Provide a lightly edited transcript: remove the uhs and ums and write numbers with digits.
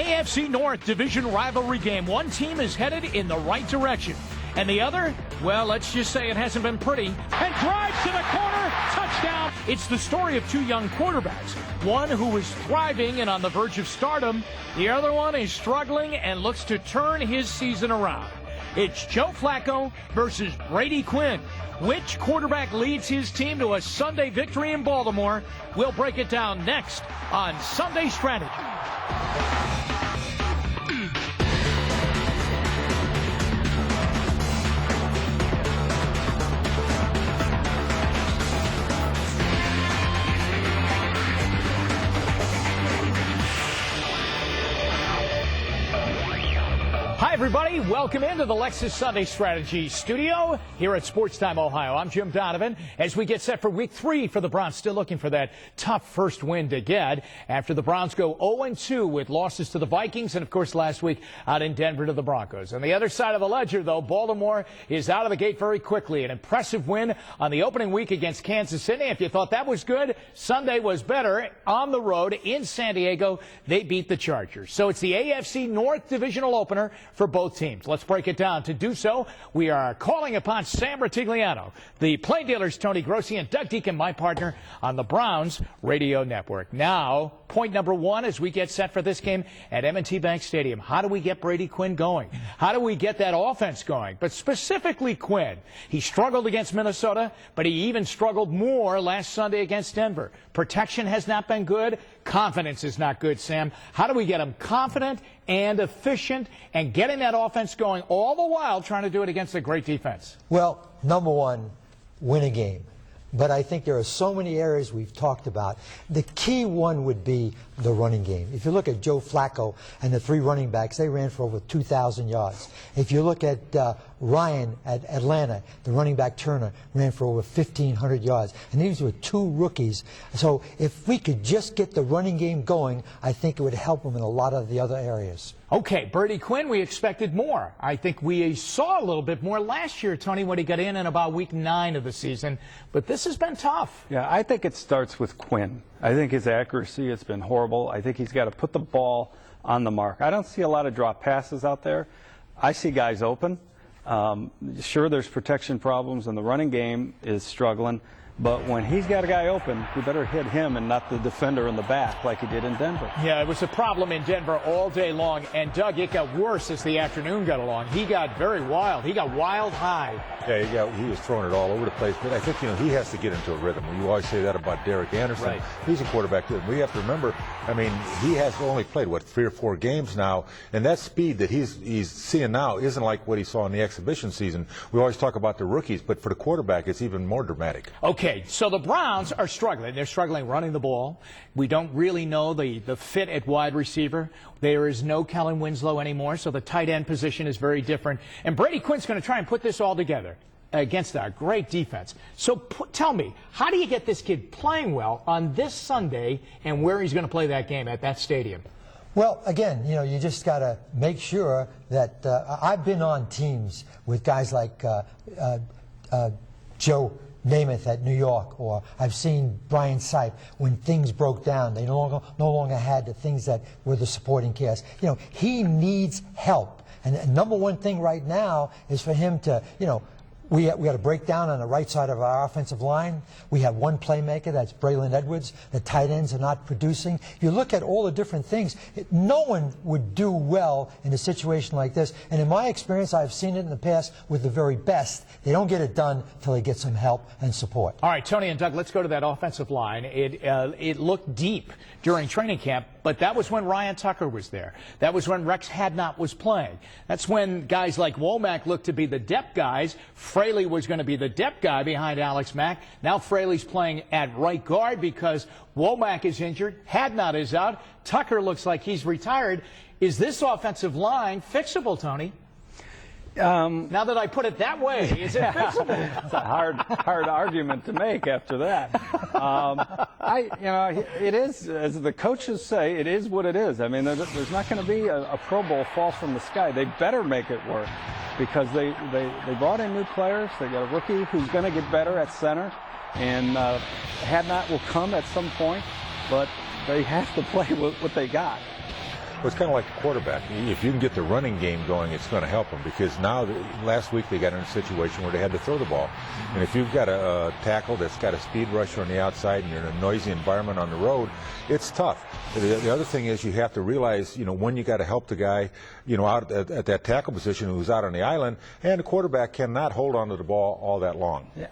AFC North division rivalry game. One team is headed in the right direction, and the other, well, let's just say it hasn't been pretty. And drives to the corner, touchdown. It's the story of two young quarterbacks. One who is thriving and on the verge of stardom. The other one is struggling and looks to turn his season around. It's Joe Flacco versus Brady Quinn. Which quarterback leads his team to a Sunday victory in Baltimore? We'll break it down next on Sunday Strategy. Hi, everybody. Welcome into the Lexus Sunday Strategy studio here at SportsTime Ohio. I'm Jim Donovan as we get set for week 3 for the Browns. Still looking for that tough first win to get after the Browns go 0-2 with losses to the Vikings and, of course, last week out in Denver to the Broncos. On the other side of the ledger, though, Baltimore is out of the gate very quickly. An impressive win on the opening week against Kansas City. If you thought that was good, Sunday was better. On the road in San Diego, they beat the Chargers. So it's the AFC North divisional opener for both teams. Let's break it down. To do so, we are calling upon Sam Rutigliano, the Plain Dealers' Tony Grossi, and Doug Dieken, my partner on the Browns radio network. Now, point number 1 as we get set for this game at M&T Bank Stadium. How do we get Brady Quinn going? How do we get that offense going? But specifically Quinn. He struggled against Minnesota, but he even struggled more last Sunday against Denver. Protection has not been good. Confidence is not good, Sam. How do we get him confident and efficient and getting that offense going, all the while trying to do it against a great defense? Well, number one, win a game. But I think there are so many areas we've talked about. The key one would be the running game. If you look at Joe Flacco and the 3 running backs, they ran for over 2,000 yards. If you look at Ryan at Atlanta, the running back Turner, ran for over 1,500 yards. And these were 2 rookies. So if we could just get the running game going, I think it would help them in a lot of the other areas. Okay, Brady Quinn, we expected more. I think we saw a little bit more last year, Tony, when he got in about week 9 of the season. But this has been tough. Yeah, I think it starts with Quinn. I think his accuracy has been horrible. I think he's got to put the ball on the mark. I don't see a lot of drop passes out there. I see guys open. Sure, there's protection problems, and the running game is struggling. But when he's got a guy open, you better hit him and not the defender in the back like he did in Denver. Yeah, it was a problem in Denver all day long. And, Doug, it got worse as the afternoon got along. He got very wild. He got wild high. Yeah, he was throwing it all over the place. But I think, he has to get into a rhythm. You always say that about Derek Anderson. Right. He's a quarterback, too. We have to remember, he has only played, 3 or 4 games now. And that speed that he's seeing now isn't like what he saw in the exhibition season. We always talk about the rookies, but for the quarterback, it's even more dramatic. Okay, so the Browns are struggling. They're struggling running the ball. We don't really know the fit at wide receiver. There is no Kellen Winslow anymore, so the tight end position is very different. And Brady Quinn's going to try and put this all together against a great defense. So tell me, how do you get this kid playing well on this Sunday and where he's going to play that game at that stadium? Well, again, you just got to make sure that I've been on teams with guys like Joe Namath at New York, or I've seen Brian Sipe when things broke down. They no longer had the things that were the supporting cast. He needs help. And the number one thing right now is for him to, we got to break down on the right side of our offensive line. We have one playmaker, that's Braylon Edwards. The tight ends are not producing. You look at all the different things, no one would do well in a situation like this. And in my experience, I've seen it in the past with the very best. They don't get it done until they get some help and support. All right, Tony and Doug, let's go to that offensive line. It looked deep during training camp, but that was when Ryan Tucker was there. That was when Rex Hadnot was playing. That's when guys like Womack looked to be the depth guys. Fraley was going to be the depth guy behind Alex Mack. Now Fraley's playing at right guard because Womack is injured. Hadnot is out. Tucker looks like he's retired. Is this offensive line fixable, Tony? Now that I put it that way, is it fixable? It's a hard argument to make after that. It is, as the coaches say, it is what it is. There's not going to be a Pro Bowl fall from the sky. They better make it work because they brought in new players. They got a rookie who's going to get better at center, and Hadnot will come at some point, but they have to play with what they got. Well, it's kind of like a quarterback. If you can get the running game going, it's going to help them, because now, last week they got in a situation where they had to throw the ball. And if you've got a tackle that's got a speed rusher on the outside and you're in a noisy environment on the road, it's tough. The other thing is you have to realize, when you got to help the guy, out at that tackle position who's out on the island, and the quarterback cannot hold onto the ball all that long. Yeah,